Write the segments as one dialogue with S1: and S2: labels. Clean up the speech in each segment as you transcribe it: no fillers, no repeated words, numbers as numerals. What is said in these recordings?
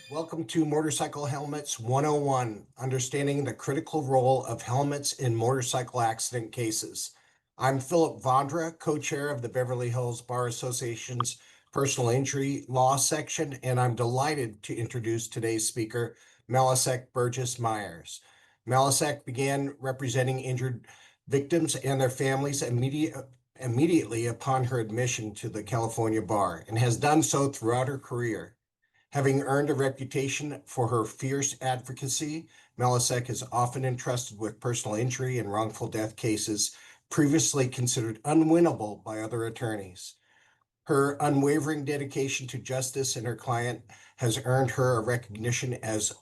S1: Welcome to Motorcycle Helmets 101, understanding the critical role of helmets in motorcycle accident cases. I'm Philip Vondra, co-chair of the Beverly Hills Bar Association's Personal Injury Law section, and I'm delighted to introduce today's speaker, Malosack Berjis Myers. Malosack began representing injured victims and their families immediately upon her admission to the California bar, and has done so throughout her career. Having earned a reputation for her fierce advocacy, Malosack is often entrusted with personal injury and wrongful death cases previously considered unwinnable by other attorneys. Her unwavering dedication to justice and her client has earned her a recognition as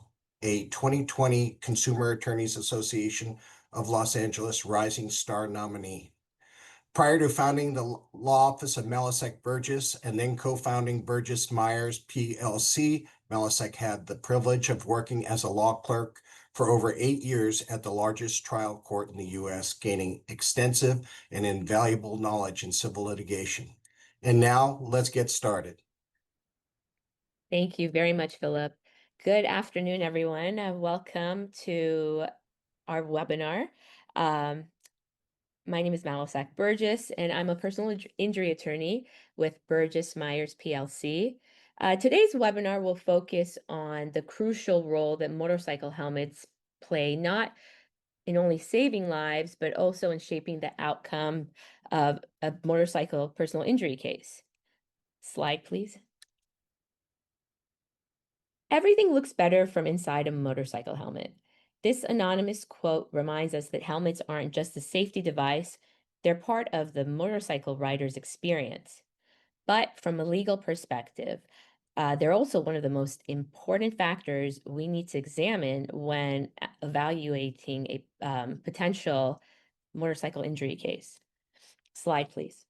S1: a 2020 Consumer Attorneys Association of Los Angeles Rising Star nominee. Prior to founding the law office of Malosack Berjis and then co-founding Berjis Myers PLC, Malosack had the privilege of working as a law clerk for over 8 years at the largest trial court in the U.S., gaining extensive and invaluable knowledge in civil litigation. And now let's get started.
S2: Thank you very much, Philip. Good afternoon, everyone. Welcome to our webinar. My name is Malosack Berjis, and I'm a personal injury attorney with Berjis Myers PLC. Today's webinar will focus on the crucial role that motorcycle helmets play, not in only saving lives, but also in shaping the outcome of a motorcycle personal injury case. Slide, please. Everything looks better from inside a motorcycle helmet. This anonymous quote reminds us that helmets aren't just a safety device, they're part of the motorcycle rider's experience. But from a legal perspective, they're also one of the most important factors we need to examine when evaluating a potential motorcycle injury case. Slide, please.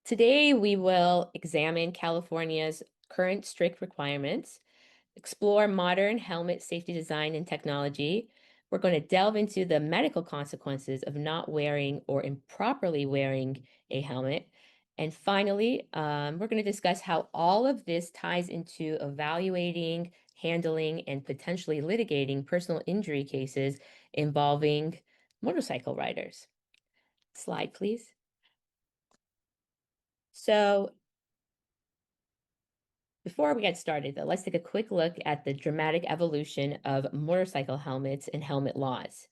S2: Today, we will examine California's current strict requirements, explore modern helmet safety design and technology. We're going to delve into the medical consequences of not wearing or improperly wearing a helmet. And finally, we're going to discuss how all of this ties into evaluating, handling, and potentially litigating personal injury cases involving motorcycle riders. Slide, please. So before we get started, though, let's take a quick look at the dramatic evolution of motorcycle helmets and helmet laws.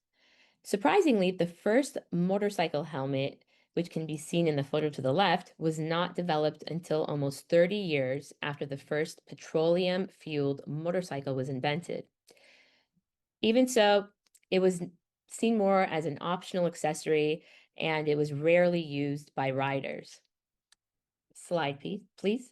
S2: Surprisingly, the first motorcycle helmet, which can be seen in the photo to the left, was not developed until almost 30 years after the first petroleum-fueled motorcycle was invented. Even so, it was seen more as an optional accessory, and it was rarely used by riders. Slide, please.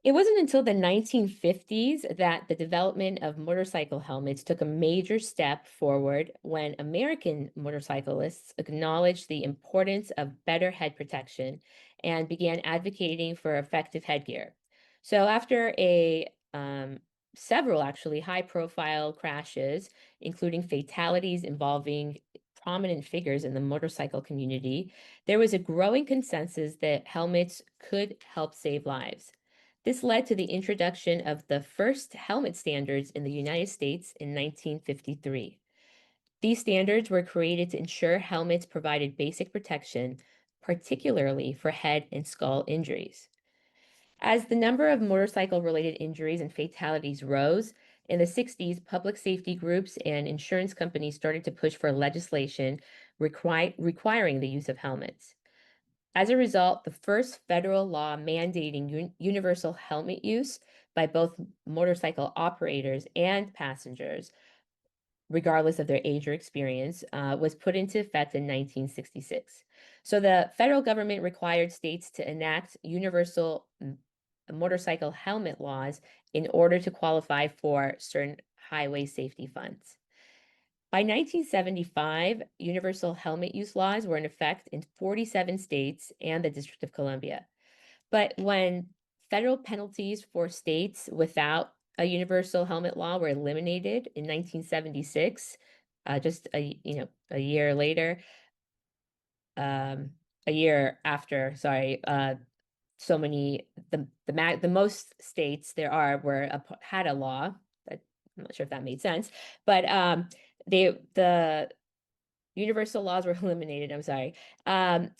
S2: It wasn't until the 1950s that the development of motorcycle helmets took a major step forward when American motorcyclists acknowledged the importance of better head protection and began advocating for effective headgear. So after several actually high-profile crashes, including fatalities involving prominent figures in the motorcycle community, there was a growing consensus that helmets could help save lives. This led to the introduction of the first helmet standards in the United States in 1953. These standards were created to ensure helmets provided basic protection, particularly for head and skull injuries. As the number of motorcycle-related injuries and fatalities rose, in the 60s, public safety groups and insurance companies started to push for legislation requiring the use of helmets. As a result, the first federal law mandating universal helmet use by both motorcycle operators and passengers, regardless of their age or experience, was put into effect in 1966. So the federal government required states to enact universal motorcycle helmet laws in order to qualify for certain highway safety funds. By 1975, universal helmet use laws were in effect in 47 states and the District of Columbia. But when federal penalties for states without a universal helmet law were eliminated in 1976, just a year later, a year after, so many, the most states there are had a law that, I'm not sure if that made sense, but the universal laws were eliminated. I'm sorry.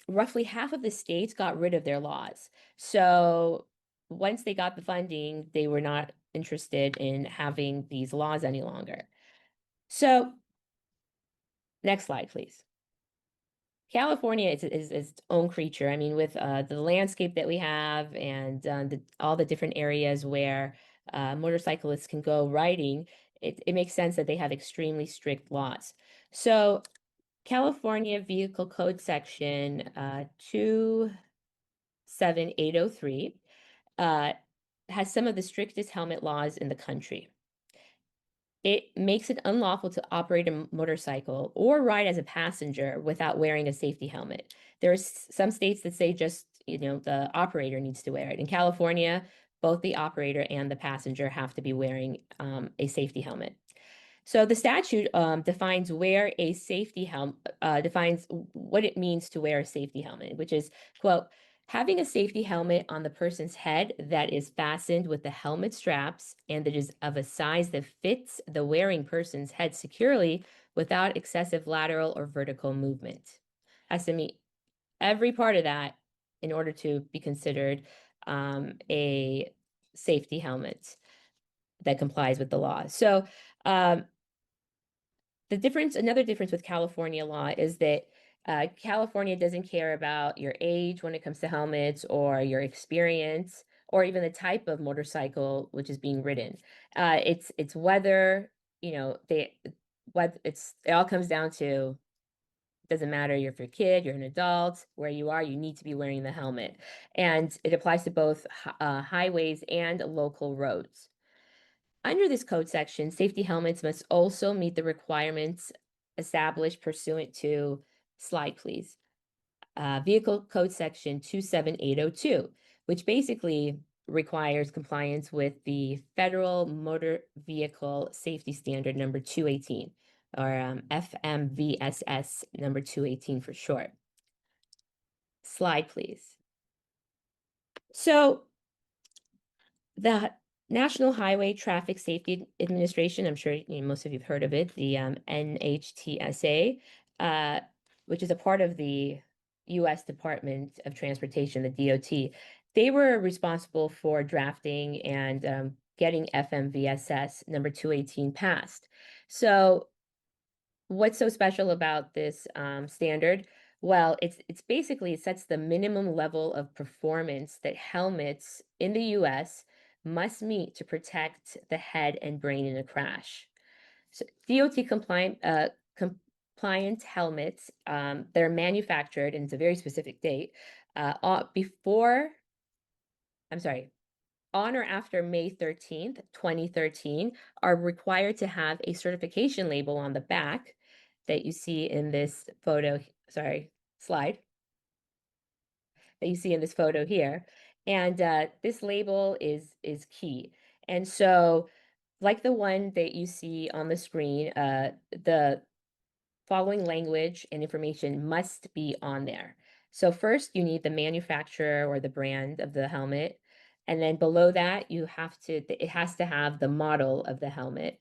S2: Roughly half of the states got rid of their laws. So once they got the funding, they were not interested in having these laws any longer. So next slide, please. California is its own creature. I mean, with the landscape that we have and all the different areas where motorcyclists can go riding, it makes sense that they have extremely strict laws. So California Vehicle Code Section 27803 has some of the strictest helmet laws in the country. It makes it unlawful to operate a motorcycle or ride as a passenger without wearing a safety helmet. There's some states that say just, the operator needs to wear it. In California, both the operator and the passenger have to be wearing a safety helmet. So the statute defines defines what it means to wear a safety helmet, which is, quote, having a safety helmet on the person's head that is fastened with the helmet straps and that is of a size that fits the wearing person's head securely without excessive lateral or vertical movement. Has to meet every part of that in order to be considered a safety helmet that complies with the law. So another difference with California law is that California doesn't care about your age when it comes to helmets or your experience or even the type of motorcycle which is being ridden. It's whether, it all comes down to, doesn't matter if you're a kid, you're an adult, where you are, you need to be wearing the helmet. And it applies to both highways and local roads. Under this code section, safety helmets must also meet the requirements established pursuant to, slide please, Vehicle Code Section 27802, which basically requires compliance with the Federal Motor Vehicle Safety Standard number 218, or FMVSS number 218 for short. Slide please. So the National Highway Traffic Safety Administration, I'm sure most of you have heard of it, the NHTSA, which is a part of the U.S. Department of Transportation, the DOT. They were responsible for drafting and getting FMVSS number 218 passed. So what's so special about this standard? Well, it's basically, it sets the minimum level of performance that helmets in the US must meet to protect the head and brain in a crash. So DOT compliant helmets, they're manufactured, and it's a very specific date, on or after May 13th, 2013, are required to have a certification label on the back that you see in this slide, that you see in this photo here. And this label is key. And so, like the one that you see on the screen, the following language and information must be on there. So first, you need the manufacturer or the brand of the helmet. And then below that, it has to have the model of the helmet.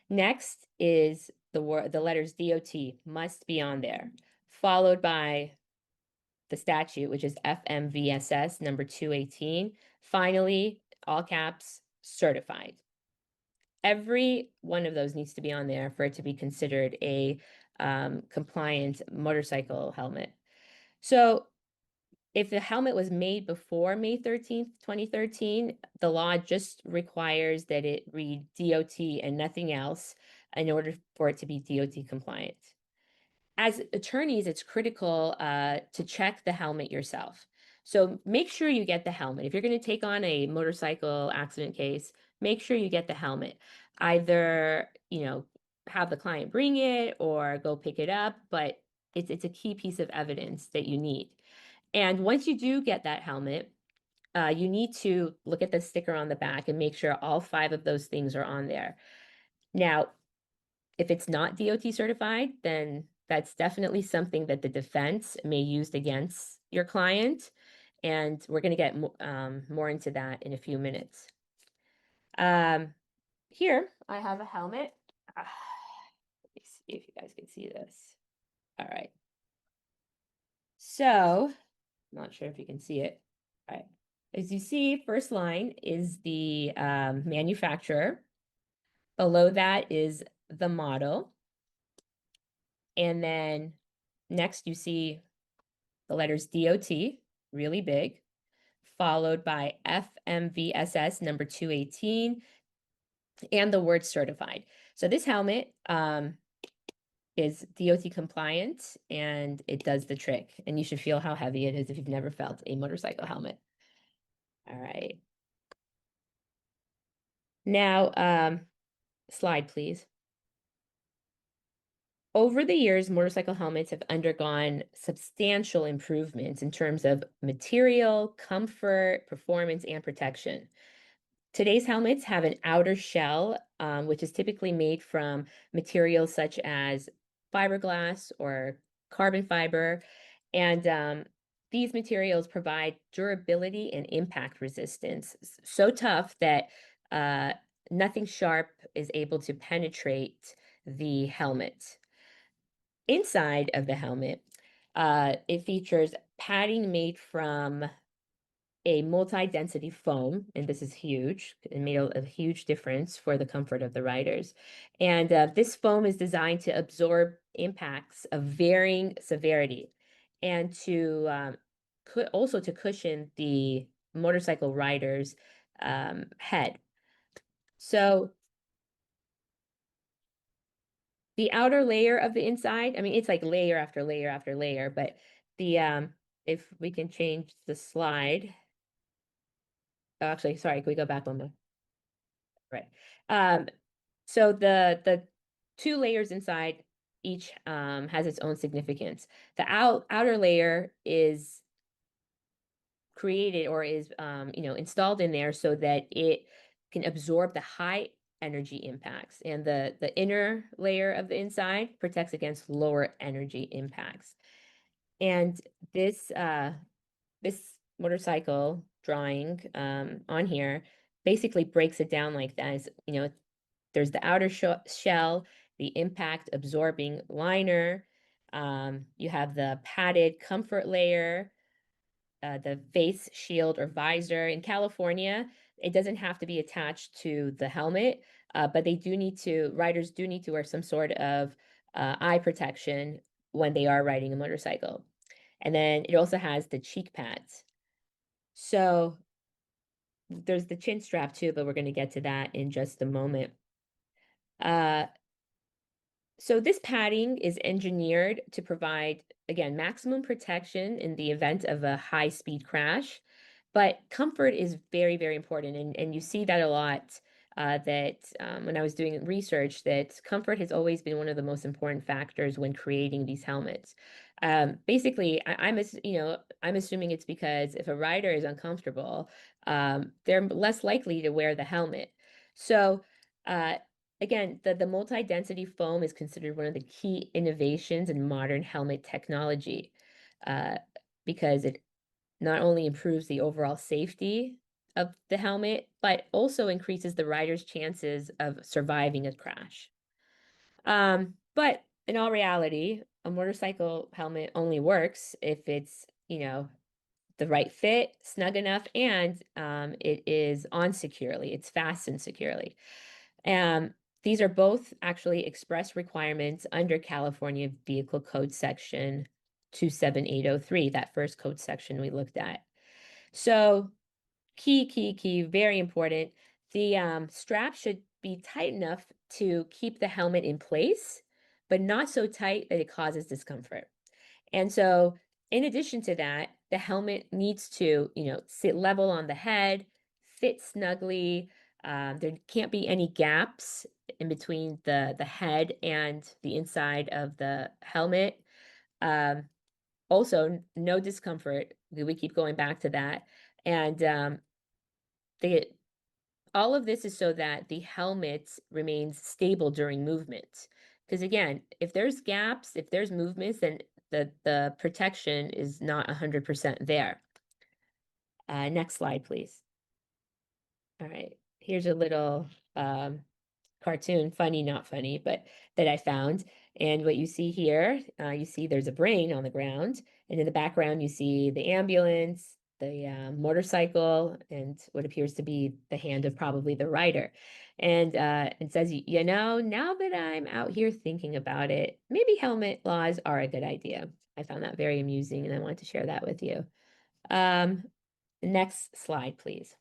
S2: Next is the letters DOT must be on there, followed by the statute, which is FMVSS number 218. Finally, all caps, certified. Every one of those needs to be on there for it to be considered a compliant motorcycle helmet. So if the helmet was made before May 13th, 2013, the law just requires that it read DOT and nothing else in order for it to be DOT compliant. As attorneys, it's critical to check the helmet yourself. So make sure you get the helmet. If you're going to take on a motorcycle accident case, make sure you get the helmet. Either, have the client bring it or go pick it up, but it's a key piece of evidence that you need. And once you do get that helmet, you need to look at the sticker on the back and make sure all 5 of those things are on there. Now, if it's not DOT certified, then that's definitely something that the defense may use against your client. And we're going to get more into that in a few minutes. Here I have a helmet. Let me see if you guys can see this. All right. So, not sure if you can see it. All right. As you see, first line is the manufacturer. Below that is the model. And then next you see the letters DOT, really big, followed by FMVSS number 218, and the word certified. So this helmet is DOT compliant and it does the trick. And you should feel how heavy it is if you've never felt a motorcycle helmet. All right. Now, slide, please. Over the years, motorcycle helmets have undergone substantial improvements in terms of material, comfort, performance, and protection. Today's helmets have an outer shell, which is typically made from materials such as fiberglass or carbon fiber. And these materials provide durability and impact resistance, so tough that nothing sharp is able to penetrate the helmet. Inside of the helmet, it features padding made from a multi-density foam, and this is huge. It made a huge difference for the comfort of the riders. And this foam is designed to absorb impacts of varying severity and to also to cushion the motorcycle rider's head. So the outer layer of the inside, I mean, it's like layer after layer after layer, but the if we can change the slide. Oh, actually, sorry, can we go back one more? Right. So the two layers inside each has its own significance. The outer layer is created or is installed in there so that it can absorb the high energy impacts, and the inner layer of the inside protects against lower energy impacts. And this motorcycle drawing on here basically breaks it down like that. Is, there's the outer shell, the impact absorbing liner. You have the padded comfort layer, the face shield or visor. In California, it doesn't have to be attached to the helmet, but riders do need to wear some sort of eye protection when they are riding a motorcycle. And then it also has the cheek pads. So there's the chin strap too, but we're going to get to that in just a moment. So this padding is engineered to provide, again, maximum protection in the event of a high-speed crash, but comfort is very, very important. And you see that a lot, when I was doing research, that comfort has always been one of the most important factors when creating these helmets. Basically, I'm assuming it's because if a rider is uncomfortable, they're less likely to wear the helmet. So, again, the multi-density foam is considered one of the key innovations in modern helmet technology, because it not only improves the overall safety of the helmet, but also increases the rider's chances of surviving a crash. But in all reality, a motorcycle helmet only works if it's, the right fit, snug enough, and it is on securely. It's fastened securely. These are both actually express requirements under California Vehicle Code Section 27803, that first code section we looked at. So key, very important. The strap should be tight enough to keep the helmet in place, but not so tight that it causes discomfort. And so in addition to that, the helmet needs to, sit level on the head, fit snugly. There can't be any gaps in between the head and the inside of the helmet. Also, no discomfort. We keep going back to that. And all of this is so that the helmet remains stable during movement. Because again, if there's gaps, if there's movements, then the protection is not 100% there. Next slide, please. All right, here's a little cartoon, funny, not funny, but that I found. And what you see here, you see there's a brain on the ground, and in the background, you see the ambulance, the motorcycle, and what appears to be the hand of probably the rider. And it says, you know, now that I'm out here thinking about it, maybe helmet laws are a good idea. I found that very amusing, and I want to share that with you. Um, Next slide, please.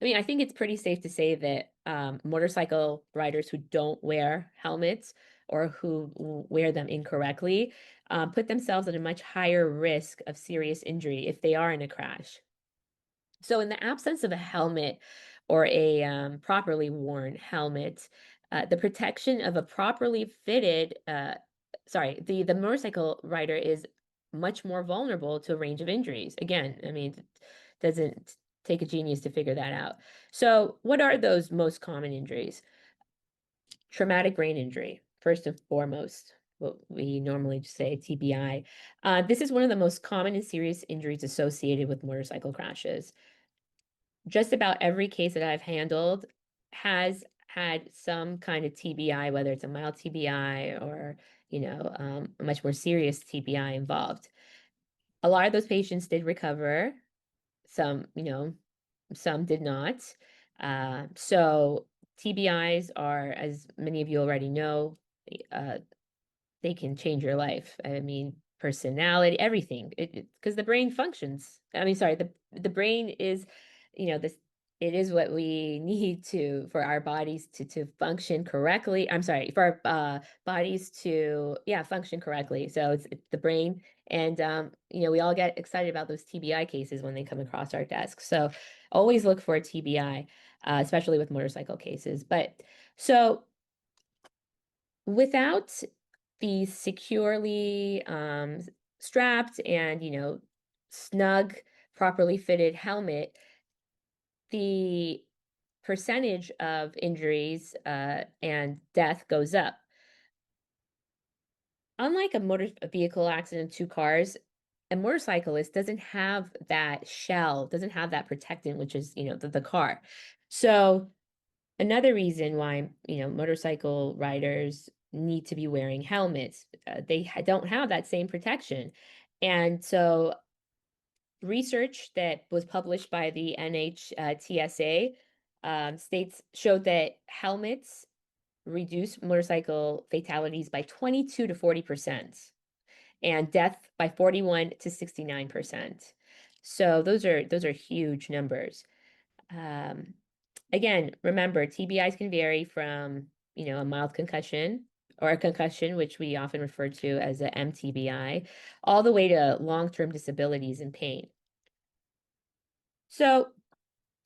S2: I mean, I think it's pretty safe to say that motorcycle riders who don't wear helmets or who wear them incorrectly put themselves at a much higher risk of serious injury if they are in a crash. So, in the absence of a helmet or a properly worn helmet, the protection of a properly fitted, the motorcycle rider is much more vulnerable to a range of injuries. Again, I mean, it doesn't take a genius to figure that out. So, what are those most common injuries? Traumatic brain injury, first and foremost, what we normally just say TBI. This is one of the most common and serious injuries associated with motorcycle crashes. Just about every case that I've handled has had some kind of TBI, whether it's a mild TBI or, a much more serious TBI involved. A lot of those patients did recover. Some, some did not. So TBIs are, as many of you already know, uh, they can change your life. I mean, personality, everything. Because the brain functions. I mean, sorry, the brain is, this it is what we need to for our bodies to function correctly. I'm sorry, for our bodies to function correctly. So it's the brain. And we all get excited about those TBI cases when they come across our desk. So always look for a TBI, especially with motorcycle cases. But so without the securely strapped and snug, properly fitted helmet, the percentage of injuries and death goes up. Unlike a motor vehicle accident, two cars, a motorcyclist doesn't have that shell, doesn't have that protectant, which is the car. So another reason why, motorcycle riders need to be wearing helmets, they don't have that same protection. And so research that was published by the NHTSA showed that helmets reduce motorcycle fatalities by 22 to 40% and death by 41 to 69%. So those are huge numbers. Again, remember, TBIs can vary from, a mild concussion or a concussion, which we often refer to as a MTBI, all the way to long-term disabilities and pain. So,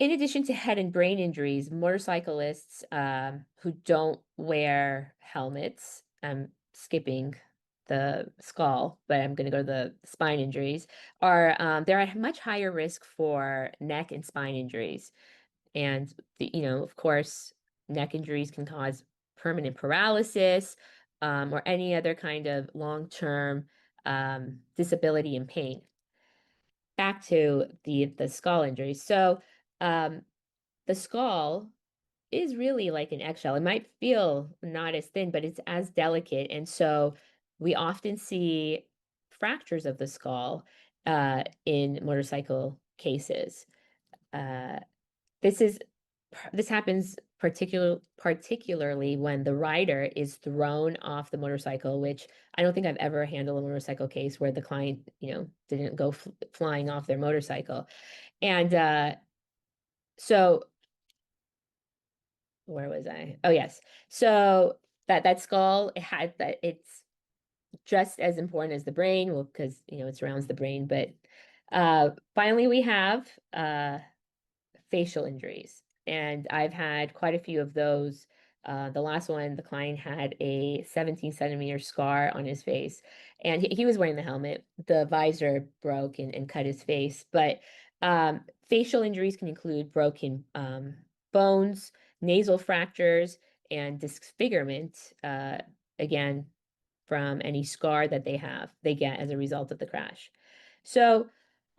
S2: in addition to head and brain injuries, motorcyclists who don't wear helmets, I'm skipping the skull, but I'm going to go to the spine injuries, they're at much higher risk for neck and spine injuries. And of course, neck injuries can cause permanent paralysis or any other kind of long-term disability and pain. Back to the skull injury. So the skull is really like an eggshell. It might feel not as thin, but it's as delicate. And so we often see fractures of the skull in motorcycle cases. Uh, this is this happens particularly when the rider is thrown off the motorcycle, which I don't think I've ever handled a motorcycle case where the client, didn't go flying off their motorcycle. And so where was I? Oh, yes. So that skull, it's just as important as the brain, well, because it surrounds the brain. But finally, we have facial injuries. And I've had quite a few of those. The last one, the client had a 17-centimeter scar on his face, and he was wearing the helmet. The visor broke and cut his face. But facial injuries can include broken bones, nasal fractures, and disfigurement. Again, from any scar that they get as a result of the crash. So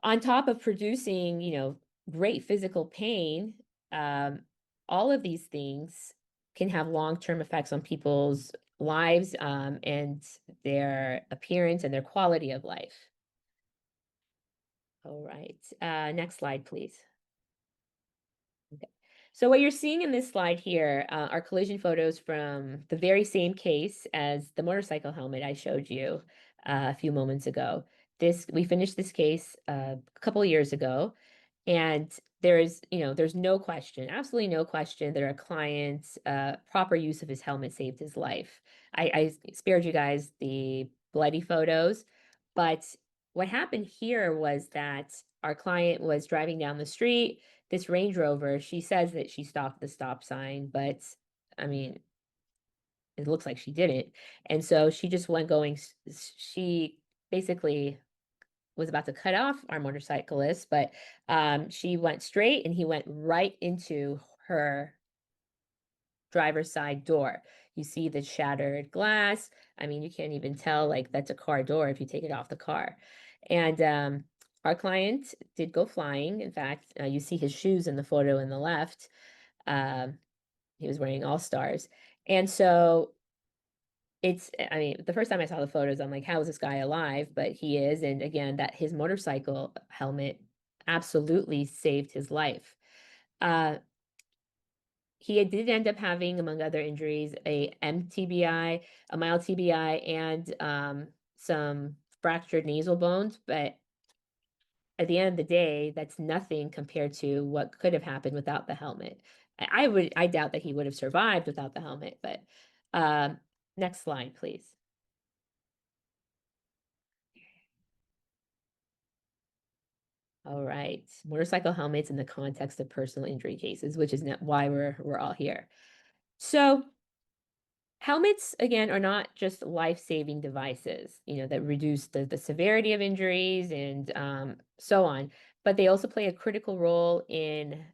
S2: on top of producing, great physical pain, all of these things can have long-term effects on people's lives, and their appearance and their quality of life. All right, next slide, please. Okay. So what you're seeing in this slide here are collision photos from the very same case as the motorcycle helmet I showed you a few moments ago. We finished this case a couple of years ago, and there's no question, absolutely no question that our client's proper use of his helmet saved his life. I spared you guys the bloody photos, but what happened here was that our client was driving down the street. This Range Rover, she says that she stopped the stop sign, but I mean, it looks like she didn't. And so she just went going, she basically was about to cut off our motorcyclist, but she went straight and he went right into her driver's side door. You see the shattered glass. I mean, you can't even tell like that's a car door if you take it off the car. And our client did go flying. In fact, you see his shoes in the photo in the left. Um, he was wearing All Stars. And so I mean, the first time I saw the photos, I'm like, how is this guy alive? But he is. And again, that his motorcycle helmet absolutely saved his life. Uh, he did end up having, among other injuries, a MTBI, a mild TBI, and some fractured nasal bones. But at the end of the day, that's nothing compared to what could have happened without the helmet. I doubt that he would have survived without the helmet. But next slide, please. All right, motorcycle helmets in the context of personal injury cases, which is why we're all here. So helmets, again, are not just life-saving devices, that reduce the severity of injuries and so on, but they also play a critical role in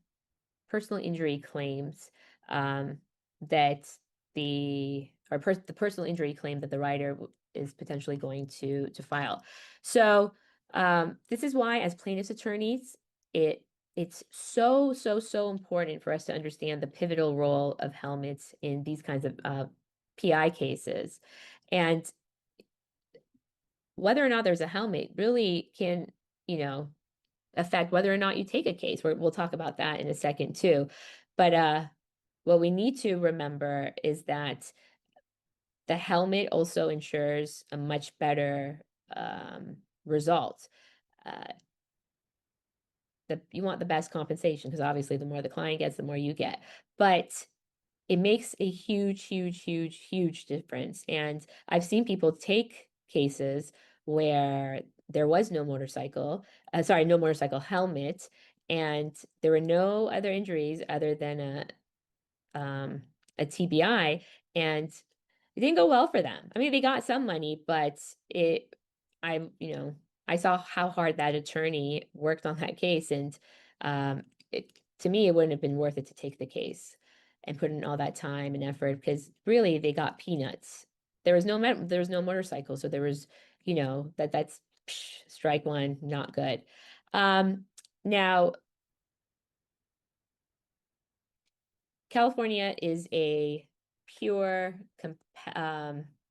S2: personal injury claims, that the personal injury claim that the writer is potentially going to file. So this is why, as plaintiffs' attorneys, it's so important for us to understand the pivotal role of helmets in these kinds of PI cases, and whether or not there's a helmet really can, affect whether or not you take a case. We'll talk about that in a second too. But what we need to remember is that the helmet also ensures a much better result. Uh, you want the best compensation because obviously the more the client gets, the more you get. But it makes a huge difference. And I've seen people take cases where there was no motorcycle helmet, and there were no other injuries other than a TBI, and it didn't go well for them. I mean, they got some money, but I, I saw how hard that attorney worked on that case, and to me, it wouldn't have been worth it to take the case and put in all that time and effort because really they got peanuts. There was no motorcycle, so there was, that's strike one, not good. Now, California is a pure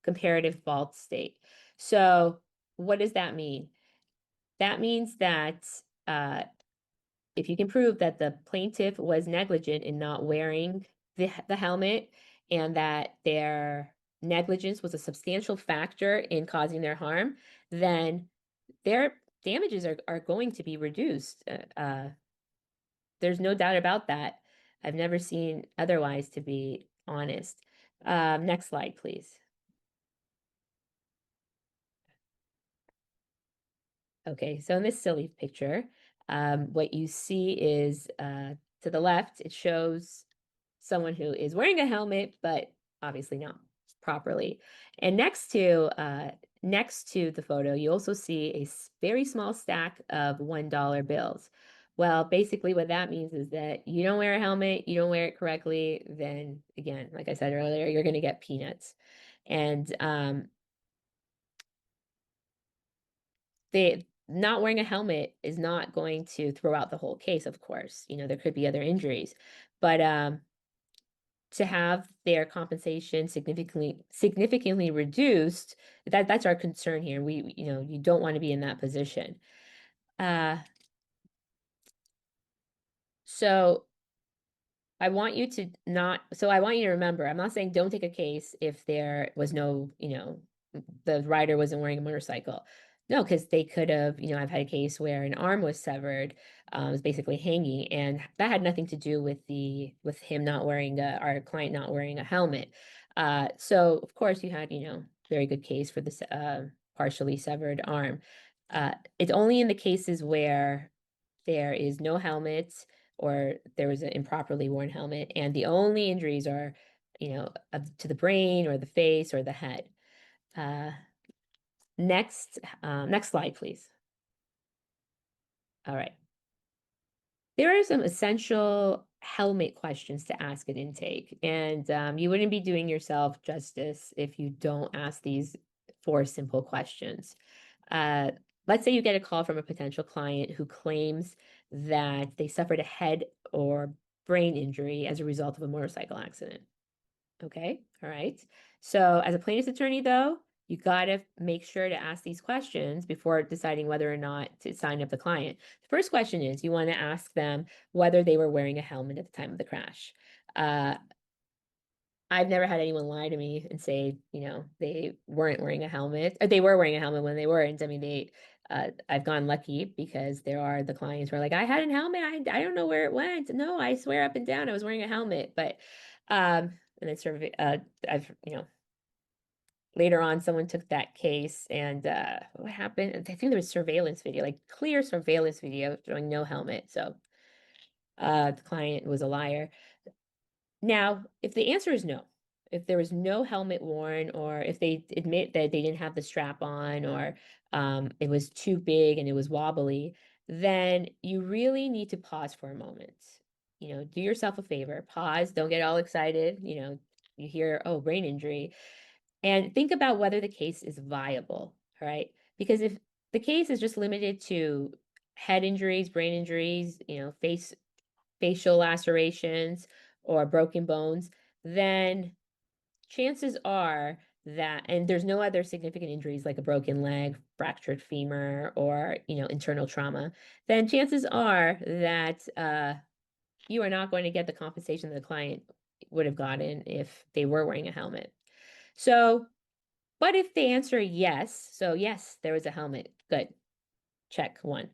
S2: comparative fault state. So what does that mean? That means that if you can prove that the plaintiff was negligent in not wearing the helmet and that their negligence was a substantial factor in causing their harm, then their damages are going to be reduced. There's no doubt about that. I've never seen otherwise, to be honest. Next slide, please. Okay, so in this silly picture, what you see is to the left, it shows someone who is wearing a helmet, but obviously not properly. And next to the photo, you also see a very small stack of $1 bills. Well, basically what that means is that you don't wear a helmet, you don't wear it correctly, then again, like I said earlier, you're going to get peanuts. And they not wearing a helmet is not going to throw out the whole case, of course. There could be other injuries, but to have their compensation significantly reduced, that's our concern here. You don't want to be in that position. So I want you to remember, I'm not saying don't take a case if there was no, the rider wasn't wearing a motorcycle. No, because they could have, I've had a case where an arm was severed, it was basically hanging, and that had nothing to do with him not wearing our client not wearing a helmet. So of course you had, very good case for this partially severed arm. It's only in the cases where there is no helmet or there was an improperly worn helmet, and the only injuries are, to the brain or the face or the head. Uh, next slide, please. All right. There are some essential helmet questions to ask at intake, and you wouldn't be doing yourself justice if you don't ask these 4 simple questions. Uh, let's say you get a call from a potential client who claims that they suffered a head or brain injury as a result of a motorcycle accident. Okay, all right. So as a plaintiff's attorney, though, you got to make sure to ask these questions before deciding whether or not to sign up the client. The first question is you want to ask them whether they were wearing a helmet at the time of the crash. I've never had anyone lie to me and say, they weren't wearing a helmet, or they were wearing a helmet when they weren't. I mean, I've gone lucky because there are the clients who are like, I had a helmet, I don't know where it went. No, I swear up and down I was wearing a helmet. But, and then sort of, I've, later on, someone took that case and what happened? I think there was surveillance video, like clear surveillance video showing no helmet. So the client was a liar. Now, if the answer is no, if there was no helmet worn, or if they admit that they didn't have the strap on, or it was too big and it was wobbly, then you really need to pause for a moment. Do yourself a favor, pause, don't get all excited. You hear, oh, brain injury, and think about whether the case is viable, all right? Because if the case is just limited to head injuries, brain injuries, facial lacerations or broken bones, then chances are that, and there's no other significant injuries like a broken leg, fractured femur, or internal trauma, then chances are that you are not going to get the compensation that the client would have gotten if they were wearing a helmet. So, but if they answer yes, so yes, there was a helmet, good, check 1.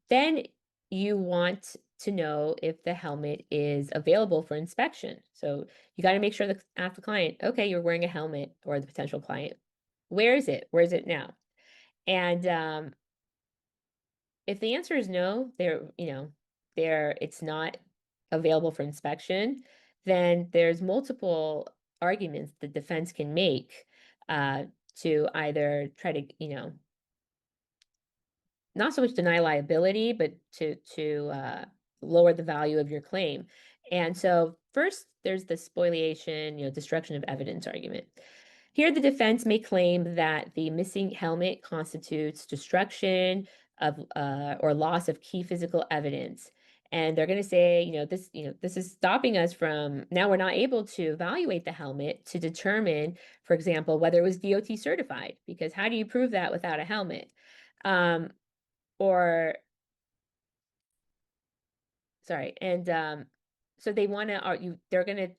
S2: Then you want to know if the helmet is available for inspection. So you got to make sure that ask the client, okay, you're wearing a helmet, or the potential client, where is it? Where is it now? And if the answer is no, it's not available for inspection, then there's multiple arguments the defense can make to either try to, not so much deny liability, but to lower the value of your claim. And so first, there's the spoliation, destruction of evidence argument. Here, the defense may claim that the missing helmet constitutes destruction of or loss of key physical evidence. And they're going to say, this is stopping us from, now we're not able to evaluate the helmet to determine, for example, whether it was DOT certified, because how do you prove that without a helmet? Or sorry, and so they want to they're going to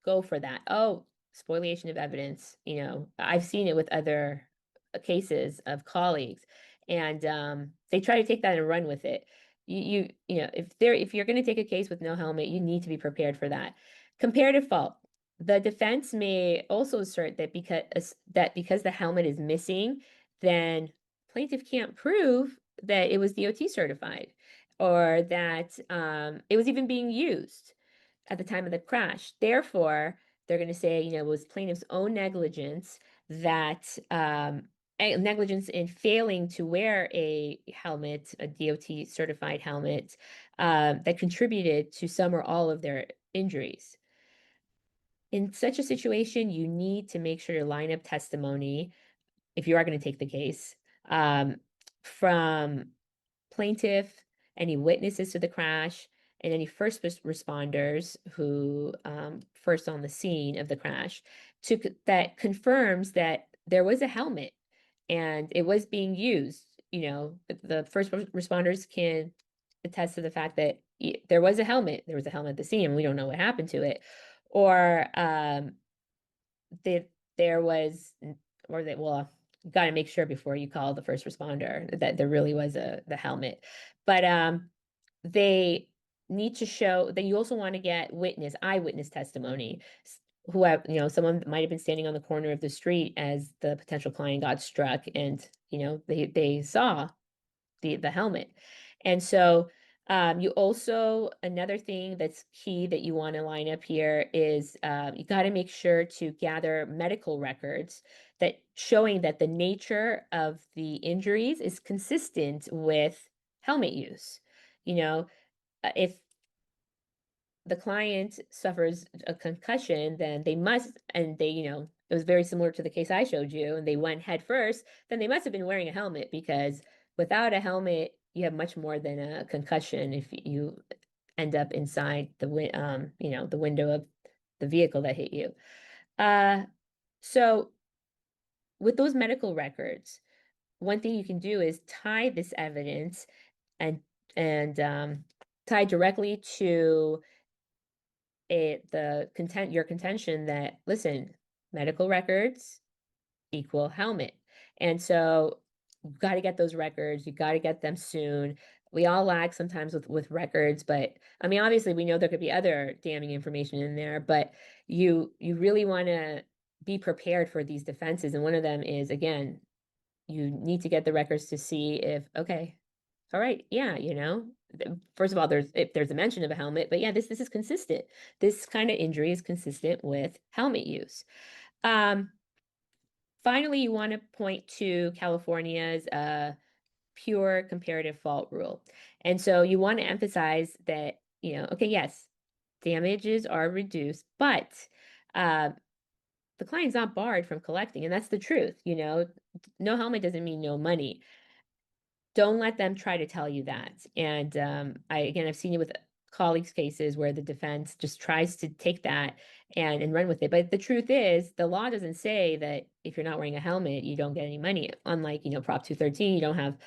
S2: go for that. Oh, spoliation of evidence. I've seen it with other cases of colleagues, and they try to take that and run with it. If you're going to take a case with no helmet, you need to be prepared for that. Comparative fault. The defense may also assert that because the helmet is missing, then plaintiff can't prove that it was DOT certified, or that it was even being used at the time of the crash. Therefore, they're going to say, it was plaintiff's own negligence that negligence in failing to wear a helmet, a DOT certified helmet, that contributed to some or all of their injuries. In such a situation, you need to make sure your lineup testimony, if you are going to take the case, from plaintiff, any witnesses to the crash, and any first responders who first on the scene of the crash, that confirms that there was a helmet and it was being used. The first responders can attest to the fact that there was a helmet. There was a helmet at the scene, and we don't know what happened to it, or that there was, or that, well, you got to make sure before you call the first responder that there really was the helmet. But they need to show that. You also want to get eyewitness testimony. Who have, someone might have been standing on the corner of the street as the potential client got struck, and they saw the helmet. And so you also, another thing that's key that you want to line up here is you got to make sure to gather medical records that showing that the nature of the injuries is consistent with helmet use. If the client suffers a concussion, then they must, and it was very similar to the case I showed you, and they went head first, then they must have been wearing a helmet, because without a helmet, you have much more than a concussion if you end up inside the window of the vehicle that hit you. So with those medical records, one thing you can do is tie this evidence and tie directly to your contention that, listen, medical records equal helmet. And so you've got to get those records. You got to get them soon. We all lag sometimes with records, but I mean, obviously we know there could be other damning information in there, but you really want to be prepared for these defenses. And one of them is, again, you need to get the records to see if, okay, all right, yeah, first of all, if there's a mention of a helmet, but yeah, this is consistent. This kind of injury is consistent with helmet use. Finally, you want to point to California's pure comparative fault rule. And so you want to emphasize that, okay, yes, damages are reduced, but the client's not barred from collecting, and that's the truth. No helmet doesn't mean no money. Don't let them try to tell you that. And I've seen it with colleagues' cases where the defense just tries to take that and run with it. But the truth is, the law doesn't say that if you're not wearing a helmet, you don't get any money. Unlike, Prop 213, you don't have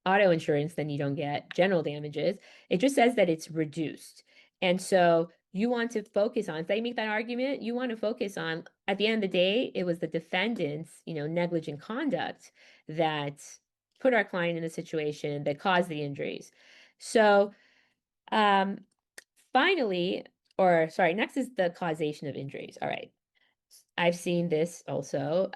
S2: auto insurance, then you don't get general damages. It just says that it's reduced. And so you want to focus on, if they make that argument, you want to focus on, at the end of the day, it was the defendant's, negligent conduct that put our client in a situation that caused the injuries. So finally, or sorry, next is the causation of injuries. All right. I've seen this also.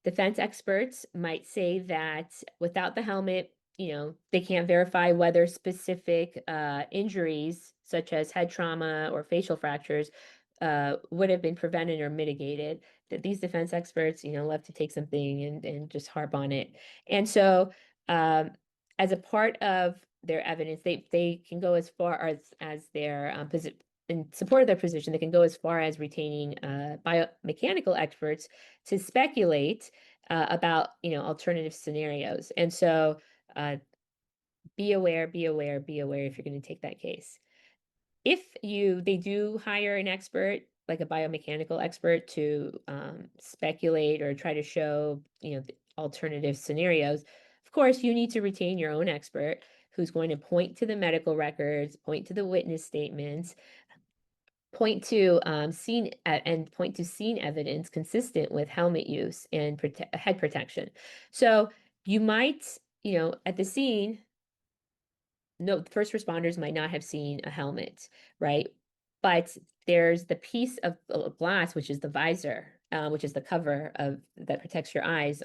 S2: Defense experts might say that without the helmet, they can't verify whether specific injuries, such as head trauma or facial fractures, would have been prevented or mitigated. That these defense experts, love to take something and just harp on it. And so, as a part of their evidence, they can go as far as their in support of their position, they can go as far as retaining biomechanical experts to speculate about alternative scenarios. And so be aware if you're going to take that case. If they do hire an expert, like a biomechanical expert, to speculate or try to show the alternative scenarios, of course you need to retain your own expert who's going to point to the medical records, point to the witness statements, point to scene evidence consistent with helmet use and head protection. So you might, at the scene, no, the first responders might not have seen a helmet, right? But there's the piece of glass, which is the visor, which is the cover that protects your eyes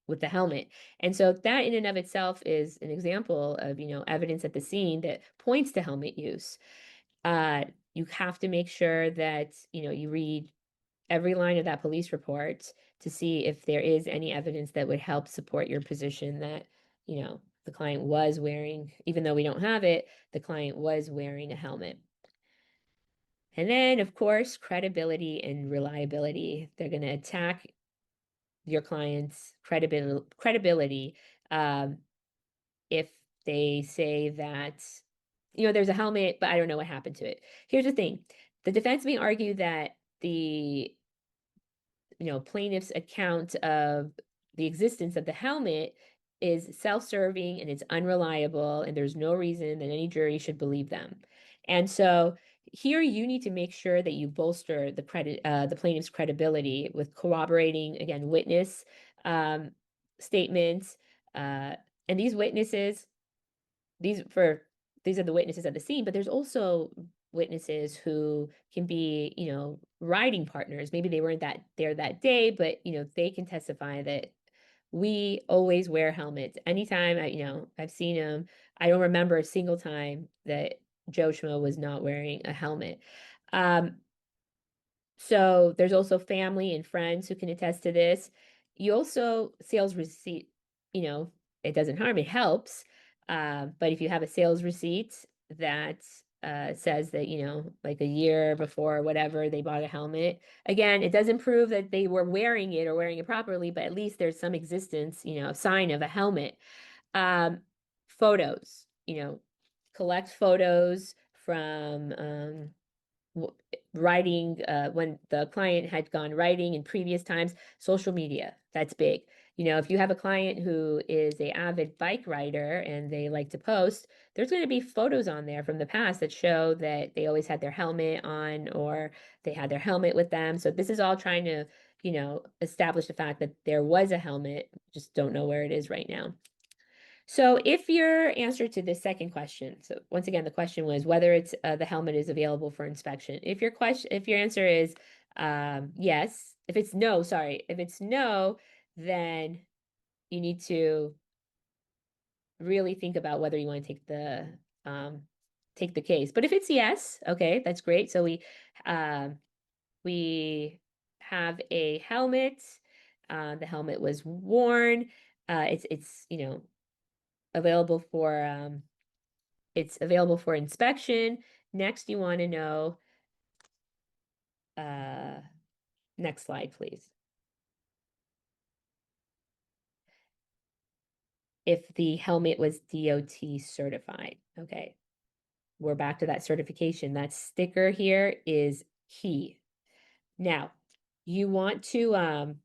S2: with the helmet. And so that in and of itself is an example of, evidence at the scene that points to helmet use. You have to make sure that, you read every line of that police report to see if there is any evidence that would help support your position that, the client was wearing, even though we don't have it, the client was wearing a helmet. And then, of course, credibility and reliability. They're going to attack your client's credibility If they say that, there's a helmet, but I don't know what happened to it. Here's the thing. The defense may argue that the, plaintiff's account of the existence of the helmet is self-serving and it's unreliable, and there's no reason that any jury should believe them. And so here you need to make sure that you bolster the plaintiff's credibility with corroborating, again, witness statements. And these witnesses, these are the witnesses at the scene, but there's also witnesses who can be, riding partners. Maybe they weren't there that day, but they can testify that we always wear helmets. Anytime I've seen them, I don't remember a single time that Joe Schmo was not wearing a helmet. So there's also family and friends who can attest to this. You also, sales receipt, it doesn't harm, it helps. But if you have a sales receipt that says that, like a year before or whatever, they bought a helmet. Again, it doesn't prove that they were wearing it or wearing it properly, but at least there's some existence, a sign of a helmet. Photos, collect photos from writing when the client had gone writing in previous times. Social media, that's big. If you have a client who is a avid bike rider and they like to post, there's going to be photos on there from the past that show that they always had their helmet on or they had their helmet with them. So this is all trying to, establish the fact that there was a helmet, just don't know where it is right now. So if your answer to the second question, so once again, the question was whether it's the helmet is available for inspection. If your answer is yes, if it's no, then you need to really think about whether you want to take the case. But if it's yes, okay, that's great. So we have a helmet. The helmet was worn. It's available for it's available for inspection. Next, you want to know, next slide, please. If the helmet was DOT certified. Okay, we're back to that certification. That sticker here is key. Now, you want to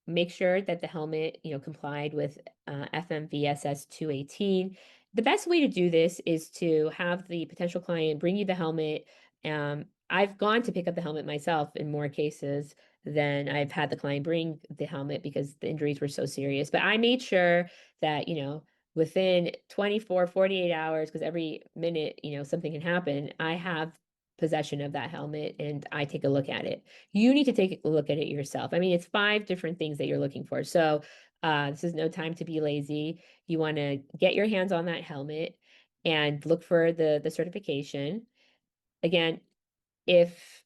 S2: make sure that the helmet, complied with FMVSS 218. The best way to do this is to have the potential client bring you the helmet. I've gone to pick up the helmet myself in more cases than I've had the client bring the helmet because the injuries were so serious. But I made sure that, within 24, 48 hours, because every minute, something can happen, I have possession of that helmet and I take a look at it. You need to take a look at it yourself. I mean, it's 5 different things that you're looking for. So this is no time to be lazy. You want to get your hands on that helmet and look for the certification. Again, if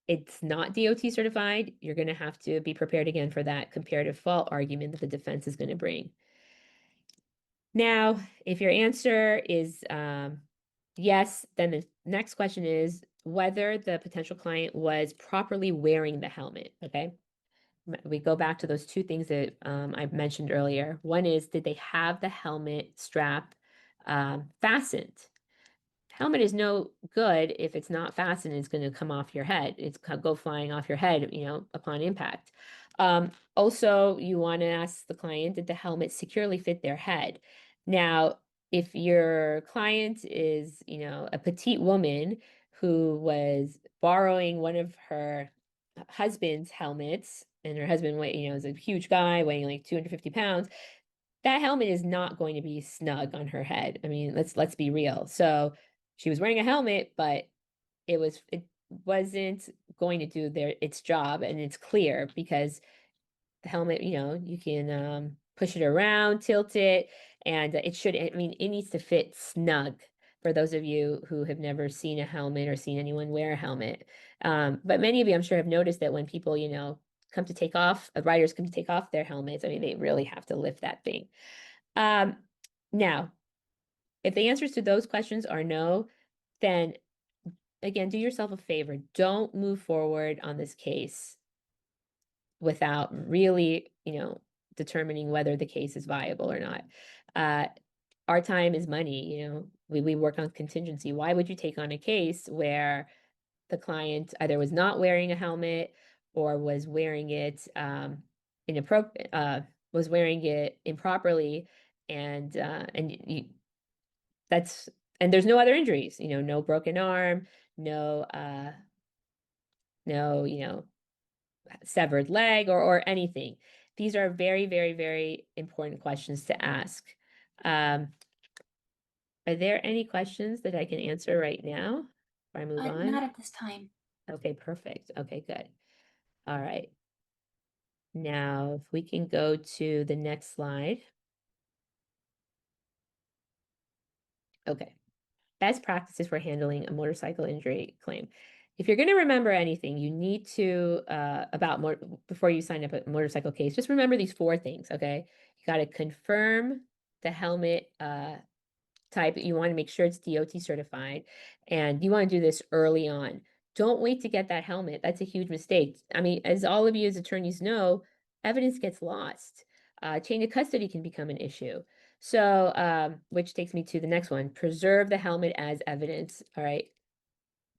S2: it's not DOT certified, you're going to have to be prepared again for that comparative fault argument that the defense is going to bring. Now, if your answer is yes, then the next question is whether the potential client was properly wearing the helmet, okay? We go back to those 2 things that I mentioned earlier. One is, did they have the helmet strap fastened? Helmet is no good if it's not fastened. It's going to come off your head. It's go flying off your head, upon impact. Also, you want to ask the client, did the helmet securely fit their head? Now, if your client is, a petite woman who was borrowing one of her husband's helmets, and her husband is a huge guy weighing like 250 pounds, that helmet is not going to be snug on her head. I mean, let's be real. So she was wearing a helmet, but it wasn't going to do its job, and it's clear because the helmet, you can push it around, tilt it, and it needs to fit snug. For those of you who have never seen a helmet or seen anyone wear a helmet. But many of you, I'm sure, have noticed that when people, come to take off, riders come to take off their helmets, I mean, they really have to lift that thing. Now, if the answers to those questions are no, then again, do yourself a favor. Don't move forward on this case without really, determining whether the case is viable or not. Our time is money, we work on contingency. Why would you take on a case where the client either was not wearing a helmet or was wearing it inappropriate, was wearing it improperly, and that's and there's no other injuries, no broken arm, no no severed leg or anything. These are very, very, very important questions to ask. Are there any questions that I can answer right now before I move on?
S3: Not at this time.
S2: Okay, perfect. Okay, good. All right. Now, if we can go to the next slide. Okay. Best practices for handling a motorcycle injury claim. If you're going to remember anything, you need to, before you sign up a motorcycle case, just remember these 4 things, okay? You got to confirm the helmet type. You want to make sure it's DOT certified, and you want to do this early on. Don't wait to get that helmet. That's a huge mistake. I mean, as all of you as attorneys know, evidence gets lost. Chain of custody can become an issue. So, which takes me to the next one. Preserve the helmet as evidence. All right.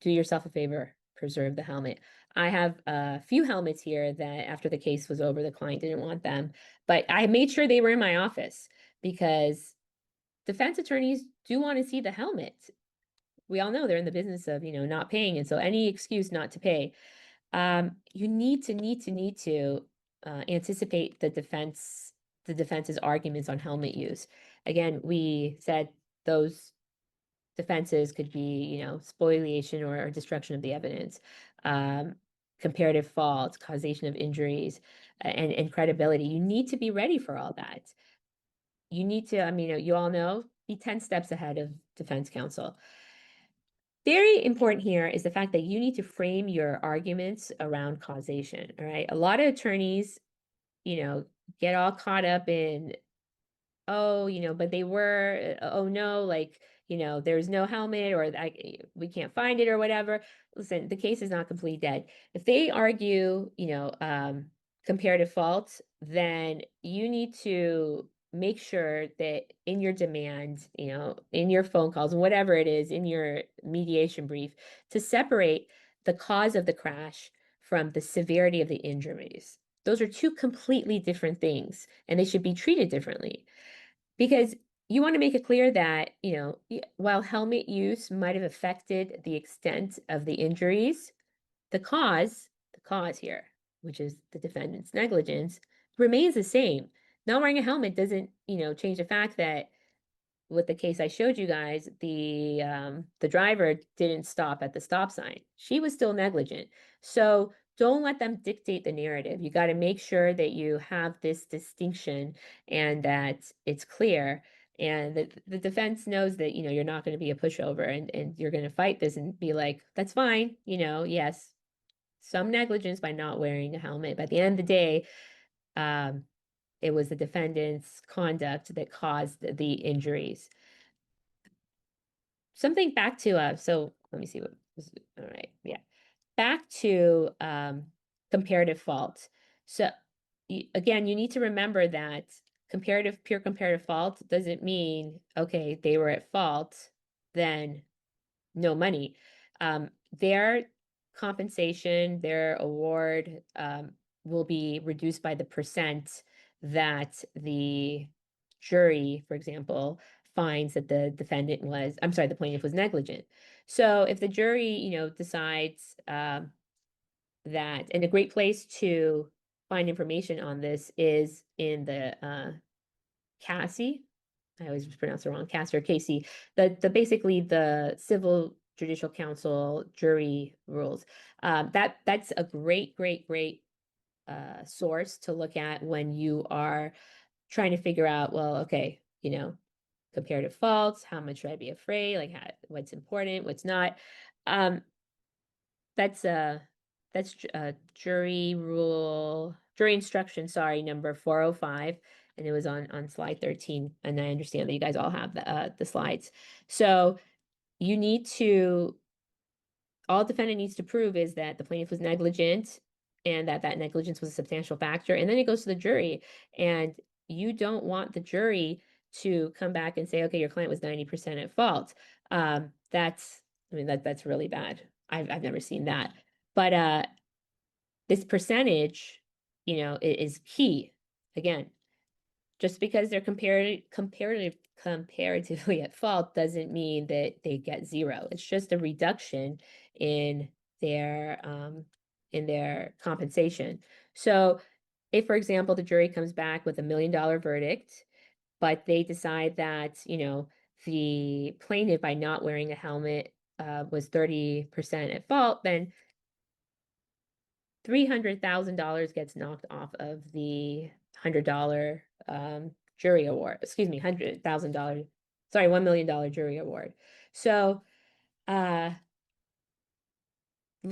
S2: Do yourself a favor. Preserve the helmet. I have a few helmets here that after the case was over, the client didn't want them, but I made sure they were in my office because defense attorneys do want to see the helmet. We all know they're in the business of, not paying. And so any excuse not to pay, you need to anticipate the defense's arguments on helmet use. Again, we said those defenses could be, spoliation or destruction of the evidence, comparative fault, causation of injuries, and credibility. You need to be ready for all that. You need to, you all know, be 10 steps ahead of defense counsel. Very important here is the fact that you need to frame your arguments around causation, all right? A lot of attorneys, get all caught up in, oh, but they were, oh no, like, there's no helmet or we can't find it or whatever. Listen, the case is not completely dead. If they argue, comparative fault, then you need to make sure that in your demand, in your phone calls and whatever it is, in your mediation brief, to separate the cause of the crash from the severity of the injuries. Those are 2 completely different things, and they should be treated differently. Because you want to make it clear that, while helmet use might have affected the extent of the injuries, the cause here, which is the defendant's negligence, remains the same. Not wearing a helmet doesn't, change the fact that with the case I showed you guys, the driver didn't stop at the stop sign. She was still negligent. So don't let them dictate the narrative. You got to make sure that you have this distinction and that it's clear and that the defense knows that, you're not going to be a pushover and you're going to fight this and be like, that's fine. Yes, some negligence by not wearing a helmet. But at the end of the day, it was the defendant's conduct that caused the injuries. Something back to, so let me see what was, all right, yeah. Back to comparative fault. So again, you need to remember that pure comparative fault doesn't mean, okay, they were at fault, then no money. Their compensation, their award will be reduced by the percent that the jury, for example, finds that the plaintiff was negligent. So if the jury, decides that, and a great place to find information on this is in the CASI. I always pronounce it wrong, CASI or Casey. Basically the Civil Judicial Council jury rules. That's a great source to look at when you are trying to figure out, well, okay, comparative faults, how much should I be afraid, like what's important, what's not. That's jury instruction, sorry, number 405, and it was on slide 13, and I understand that you guys all have the slides. So you need to, all defendant needs to prove is that the plaintiff was negligent and that negligence was a substantial factor. And then it goes to the jury, and you don't want the jury to come back and say, okay, your client was 90% at fault. That's really bad. I've never seen that. But this percentage, is key. Again, just because they're comparatively at fault doesn't mean that they get zero. It's just a reduction in their compensation. So if, for example, the jury comes back with $1 million verdict, but they decide that, the plaintiff, by not wearing a helmet, was 30% at fault, then $300,000 gets knocked off of the $100 jury award. Excuse me, $100,000. Sorry, $1 million jury award. So, look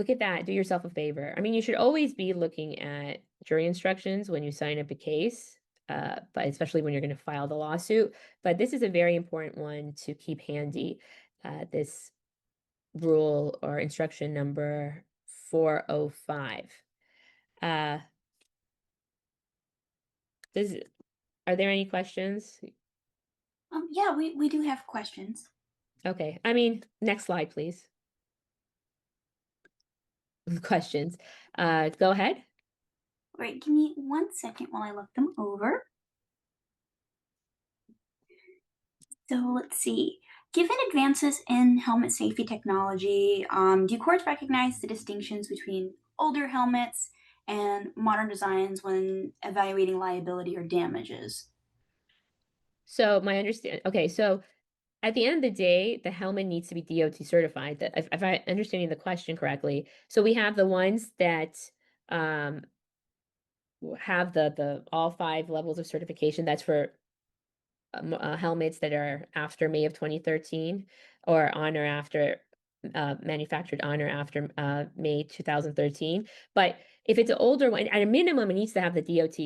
S2: at that. Do yourself a favor. I mean, you should always be looking at jury instructions when you sign up a case, but especially when you're going to file the lawsuit. But this is a very important one to keep handy. This rule or instruction number 405. Uh, does Are there any questions?
S3: Yeah, we do have questions.
S2: Okay, next slide, please. Questions. Go ahead.
S3: All right, give me 1 second while I look them over. So let's see. Given advances in helmet safety technology, do courts recognize the distinctions between older helmets and modern designs when evaluating liability or damages?
S2: So okay, so at the end of the day, the helmet needs to be DOT certified. That if I'm understanding the question correctly, so we have the ones that um have the all 5 levels of certification. That's for helmets that are after May of 2013 or on or after manufactured on or after May 2013. But if it's an older one, at a minimum, it needs to have the DOT.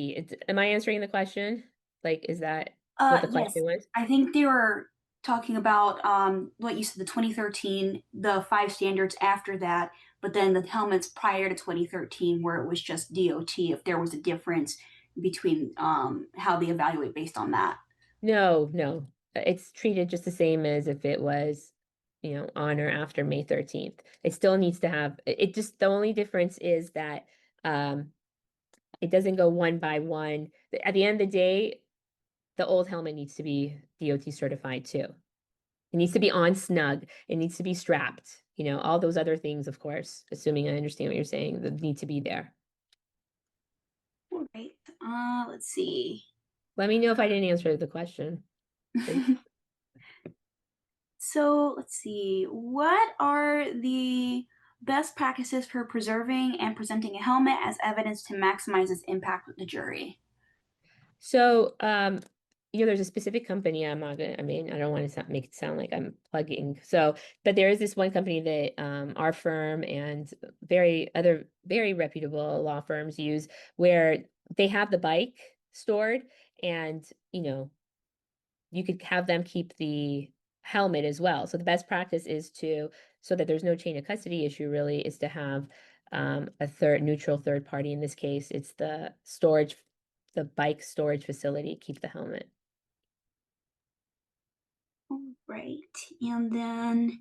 S2: Am I answering the question? Like, is that what the
S3: Yes.
S2: question was?
S3: I think they were talking about what you said, the 2013, the 5 standards after that, but then the helmets prior to 2013 where it was just DOT, if there was a difference between how they evaluate based on that.
S2: No, no. It's treated just the same as if it was, on or after May 13th. It still needs to have, it just, the only difference is that it doesn't go one by one. At the end of the day, the old helmet needs to be DOT certified too. It needs to be on snug. It needs to be strapped. All those other things, of course, assuming I understand what you're saying, that need to be there.
S3: All right. Let's see.
S2: Let me know if I didn't answer the question, please.
S3: So let's see. What are the best practices for preserving and presenting a helmet as evidence to maximize its impact with the jury?
S2: So, there's a specific company. I'm not gonna, I don't want to make it sound like I'm plugging. So, but there is this one company that our firm and very reputable law firms use, where they have the bike stored, and you could have them keep the helmet as well. So the best practice is so that there's no chain of custody issue, really, is to have a neutral third party. In this case, it's the bike storage facility keep the helmet.
S3: All right. And then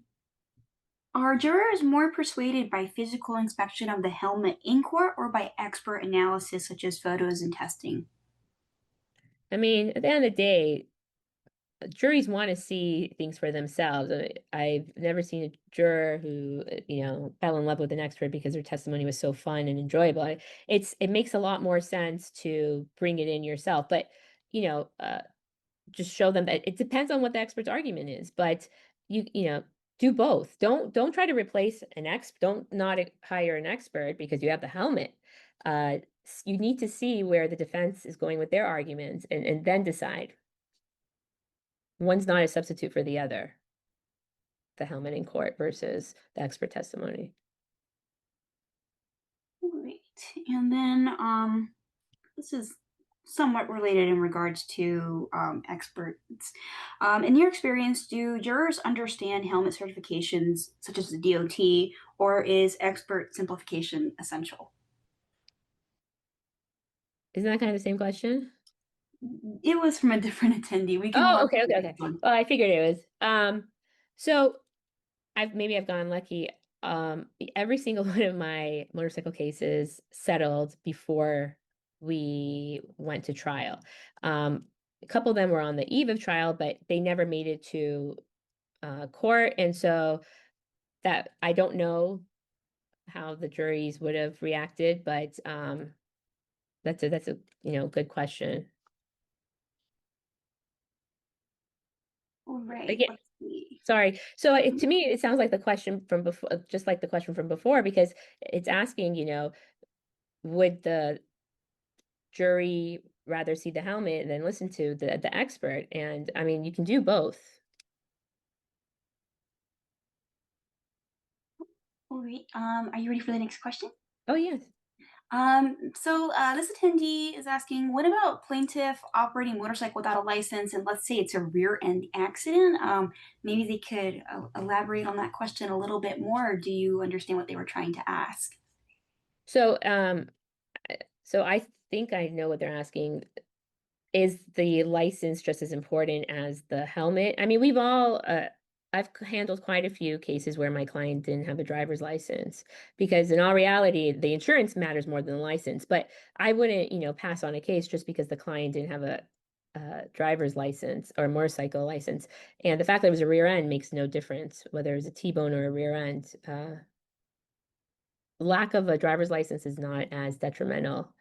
S3: are jurors more persuaded by physical inspection of the helmet in court or by expert analysis such as photos and testing?
S2: At the end of the day, juries want to see things for themselves. I've never seen a juror who, fell in love with an expert because their testimony was so fun and enjoyable. It makes a lot more sense to bring it in yourself, but just show them that it depends on what the expert's argument is. But you do both. Don't try to replace an expert. Don't not hire an expert because you have the helmet. You need to see where the defense is going with their arguments and then decide. One's not a substitute for the other, the helmet in court versus the expert testimony.
S3: Great. And then this is somewhat related in regards to experts. In your experience, do jurors understand helmet certifications such as the DOT, or is expert simplification essential?
S2: Isn't that kind of the same question?
S3: It was from a different attendee. We can move
S2: Oh,
S3: on to
S2: okay,
S3: the
S2: okay,
S3: next
S2: okay.
S3: one.
S2: Well, I figured it was. So I've gone lucky. Every single one of my motorcycle cases settled before we went to trial. A couple of them were on the eve of trial, but they never made it to court, and so that I don't know how the juries would have reacted, but that's a good question.
S3: All right,
S2: Again,
S3: let's see.
S2: sorry. So to me, it sounds like the question from before, just like the question from before, because it's asking, would the jury rather see the helmet than listen to the expert? And I mean, you can do both.
S3: All right. Are you ready for the next question?
S2: Oh, yes.
S3: This attendee is asking, what about plaintiff operating motorcycle without a license? And let's say it's a rear end accident. Maybe they could elaborate on that question a little bit more. Or do you understand what they were trying to ask?
S2: So, so I think I know what they're asking. Is the license just as important as the helmet? I mean, I've handled quite a few cases where my client didn't have a driver's license because in all reality, the insurance matters more than the license. But I wouldn't, pass on a case just because the client didn't have a driver's license or a motorcycle license. And the fact that it was a rear end makes no difference, whether it's a T-bone or a rear end. Lack of a driver's license is not as detrimental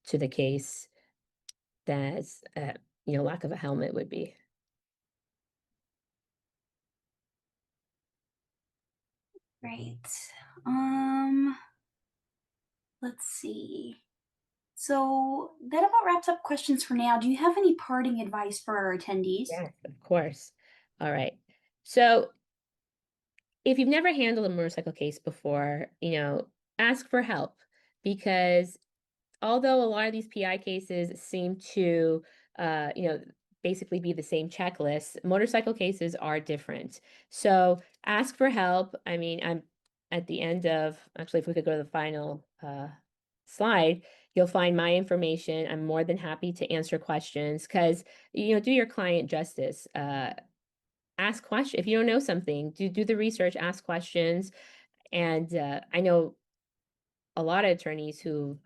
S2: to the case as lack of a helmet would be.
S3: Right. Um, let's see. So that about wraps up questions for now. Do you have any parting advice for our attendees?
S2: Yes, of course. All right. So if you've never handled a motorcycle case before, ask for help because although a lot of these PI cases seem to, basically be the same checklist, motorcycle cases are different. So ask for help. I mean, I'm at the end of, actually, if we could go to the final slide, you'll find my information. I'm more than happy to answer questions because, do your client justice. Ask questions. If you don't know something, do the research, ask questions. And I know a lot of attorneys who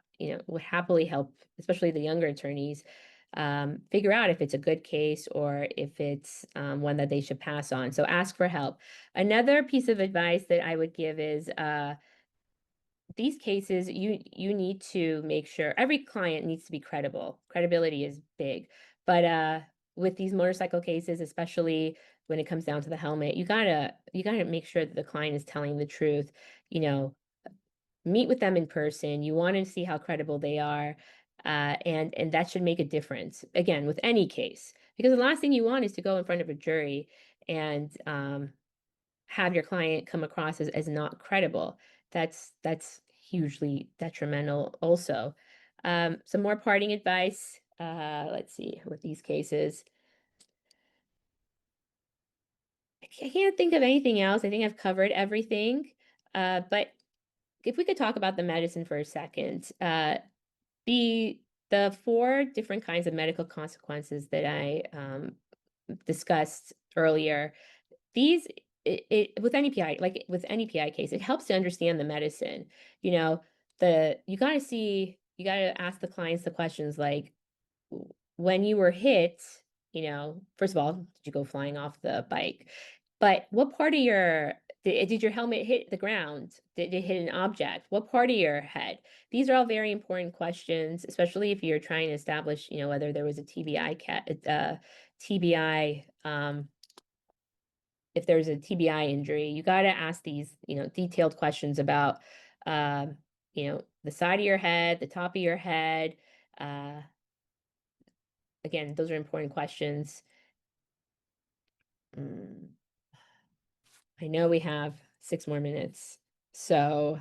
S2: would happily help, especially the younger attorneys, figure out if it's a good case or if it's one that they should pass on. So ask for help. Another piece of advice that I would give is these cases, you need to make sure every client needs to be credible. Credibility is big, but with these motorcycle cases, especially when it comes down to the helmet, you gotta make sure that the client is telling the truth. You know, meet with them in person. You want to see how credible they are, and that should make a difference. Again, with any case, because the last thing you want is to go in front of a jury and have your client come across as not credible. That's hugely detrimental also. Some more parting advice. Let's see, with these cases. I can't think of anything else. I think I've covered everything. But if we could talk about the medicine for a second. The the four different kinds of medical consequences that I discussed earlier, these with any PI, like with any PI case, it helps to understand the medicine. You know, you gotta ask the clients the questions like, when you were hit, first of all, did you go flying off the bike? But what part of did your helmet hit the ground? Did it hit an object? What part of your head? These are all very important questions, especially if you're trying to establish, whether there was a TBI, if there's a TBI injury. You got to ask these, detailed questions about, the side of your head, the top of your head. Uh, Again, those are important questions. Mm, I know we have 6 more minutes, so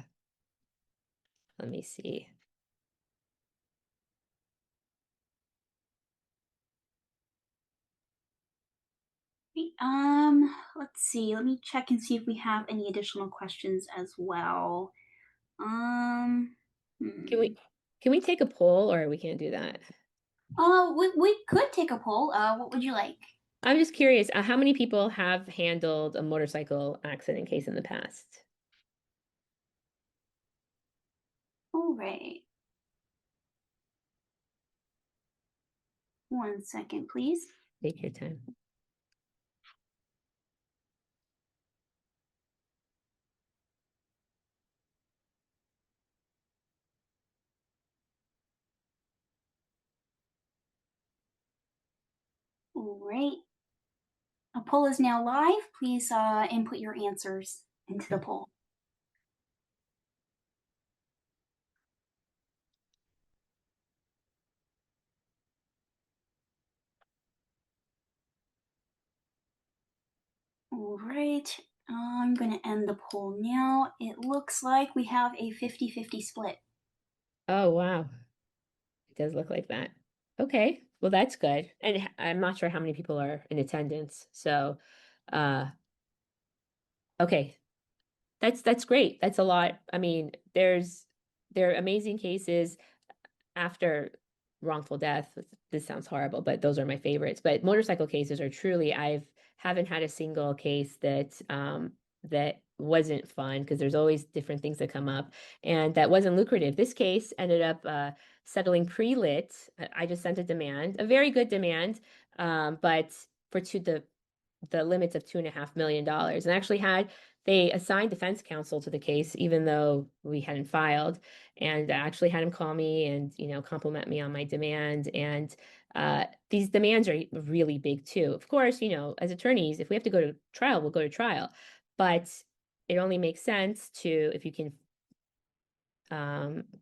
S2: let me see.
S3: Great. Let's see. Let me check and see if we have any additional questions as well. Um,
S2: Can
S3: hmm.
S2: we Can we take a poll or we can't do that?
S3: We could take a poll. What would you like?
S2: I'm just curious, how many people have handled a motorcycle accident case in the past?
S3: All right. 1 second, please.
S2: Take your time.
S3: All right. A poll is now live. Please input your answers into the poll. All right. I'm going to end the poll now. It looks like we have a 50-50 split.
S2: Oh, wow. It does look like that. Okay, well, that's good. And I'm not sure how many people are in attendance. So, okay, that's great. That's a lot. I mean, there are amazing cases after wrongful death. This sounds horrible, but those are my favorites. But motorcycle cases are truly, haven't had a single case that wasn't fun because there's always different things that come up and that wasn't lucrative. This case ended up settling pre-lit. I just sent a demand, a very good demand, but for the limits of $2.5 million, and actually they assigned defense counsel to the case even though we hadn't filed, and I actually had him call me and compliment me on my demand. And these demands are really big too. Of course, as attorneys, if we have to go to trial, we'll go to trial, but it only makes sense to, if you can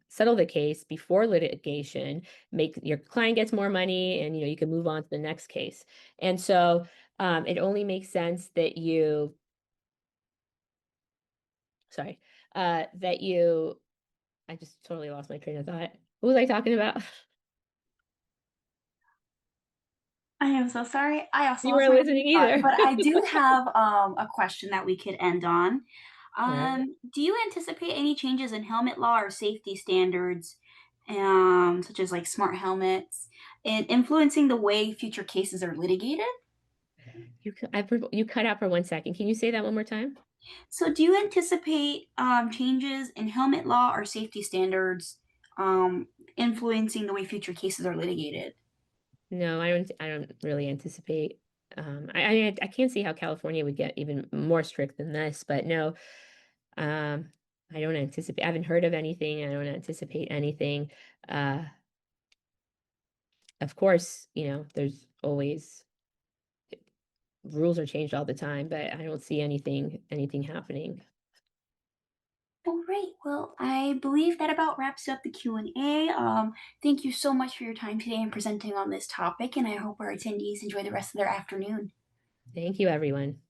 S2: settle the case before litigation, make your client gets more money, and you can move on to the next case. And so it only makes sense that I just totally lost my train of thought. What was I talking about?
S3: I am so sorry. I also
S2: You
S3: lost
S2: weren't
S3: my
S2: listening either.
S3: but I do have a question that we could end on.
S2: All right.
S3: Do you anticipate any changes in helmet law or safety standards, such as like smart helmets, in influencing the way future cases are litigated?
S2: You cut out for 1 second. Can you say that one more time?
S3: So, do you anticipate changes in helmet law or safety standards influencing the way future cases are litigated?
S2: No, I don't really anticipate. I can't see how California would get even more strict than this, but no, I don't anticipate. I haven't heard of anything. I don't anticipate anything. Uh, of course, there's always rules are changed all the time, but I don't see anything happening.
S3: All right. Well, I believe that about wraps up the Q&A. Thank you so much for your time today and presenting on this topic, and I hope our attendees enjoy the rest of their afternoon.
S2: Thank you, everyone.